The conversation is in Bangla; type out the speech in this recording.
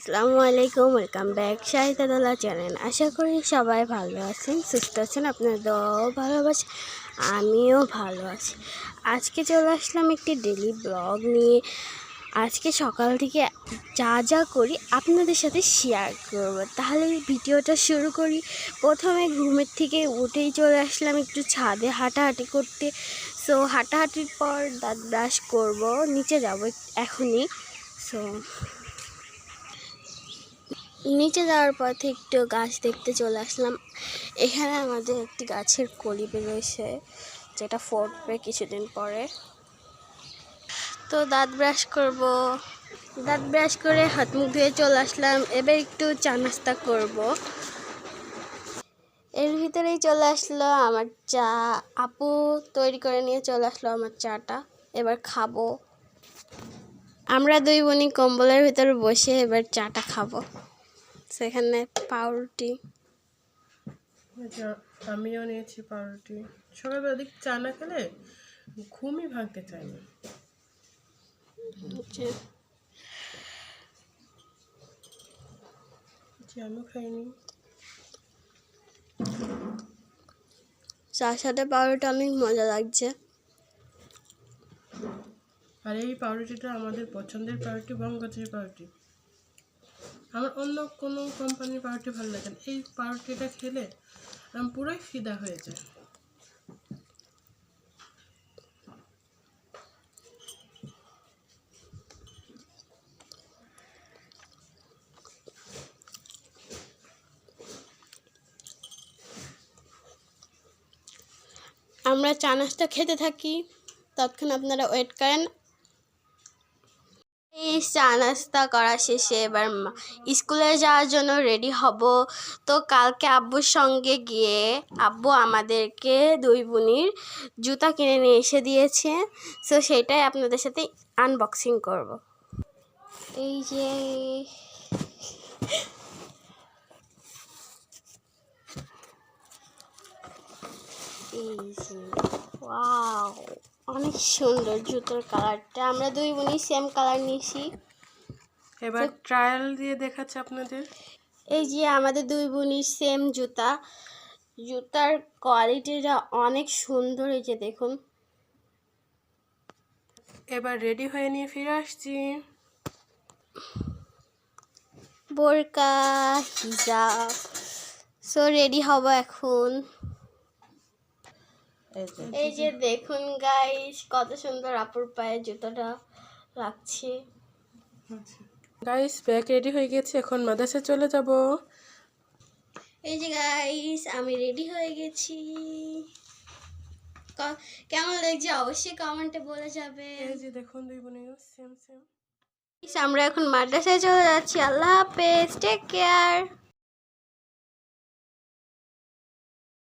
আসসালামু আলাইকুম, ওয়েলকাম ব্যাক শাহিদাদুল্লাহ চ্যানেল। আশা করি সবাই ভালো আছেন, সুস্থ আছেন, আপনার দোয়াও ভালোবাসে, আমিও ভালো আছি। আজকে চলে আসলাম একটি ডেলি ব্লগ নিয়ে। আজকে সকাল থেকে যা যা করি আপনাদের সাথে শেয়ার করব। তাহলে ভিডিওটা শুরু করি। প্রথমে ঘুমের থেকে উঠেই চলে আসলাম একটু ছাদে হাঁটাহাঁটি করতে। সো হাঁটাহাঁটির পর দাঁত ব্রাশ করব, নিচে যাব এখনই। সো নিচে যাওয়ার পথে একটু গাছ দেখতে চলে আসলাম। এখানে আমাদের একটি গাছের কলি বেরোয়েছে, যেটা ফুটবে কিছুদিন পরে। তো দাঁত ব্রাশ করব, দাঁত ব্রাশ করে হাত মুখ ধুয়ে চলে আসলাম। এবার একটু চা নাস্তা করব। এর ভিতরেই চলে আসলো আমার চা। আপু তৈরি করে নিয়ে চলে আসলো আমার চাটা, এবার খাবো। আমরা দুই বোনই কম্বলের ভিতরে বসে এবার চাটা খাবো। সেখানে পাউরুটি, আমিও নিয়েছি পাউরুটি। সকালবেলা দিক চা না খেলে ঘুমই ভাঙতে চায় না। আমিও খাইনি। চার সাথে পাউরুটি অনেক মজা লাগছে। আর এই পাউরুটিটা আমাদের পছন্দের পাউরুটি, বঙ্গশ্রী পাউরুটি। আমার অন্য কোনো কোম্পানির পাউরুটি ভালো লাগে না। এই পাউরুটিটা খেলে আমি পুরোই ফিদা হয়ে যায়। আমরা চা নাস্তা খেতে থাকি, ততক্ষণ আপনারা ওয়েট করেন। এই চা নাস্তা করা শেষে এবার স্কুলে যাওয়ার জন্য রেডি হব। তো কালকে আব্বুর সঙ্গে গিয়ে আব্বু আমাদেরকে দুই বোনির জুতা কিনে নিয়ে এসে দিয়েছে। সো সেটাই আপনাদের সাথে আনবক্সিং করব। এই যে ওয়াও, অনেক সুন্দর জুতোর কালারটা। আমরা দুই বোনই সেম কালার নিয়েছি। এবার ট্রায়াল দিয়ে দেখাচ্ছে আপনাদের। এই যে আমাদের দুই বোনই সেম জুতা। জুতার কোয়ালিটিটা অনেক সুন্দর, এই যে দেখুন। এবার রেডি হয়ে নিয়ে ফিরে আসছি। বোরকা, হিজাব, সো রেডি হব এখন। এই যে দেখুন গাইস, কত সুন্দর আপুর পায়ে জুতোটা লাগছে। গাইস ব্যাগ রেডি হয়ে গেছে, এখন মাদ্রাসায় চলে যাব। এই যে গাইস আমি রেডি হয়ে গেছি। কেমন লাগছে অবশ্যই কমেন্টে বলে যাবে। এই যে দেখুন দুই বোনের সেম সেম। আমরা এখন মাদ্রাসায় চলে যাচ্ছি। আল্লাহ হাফেজ, টেক কেয়ার।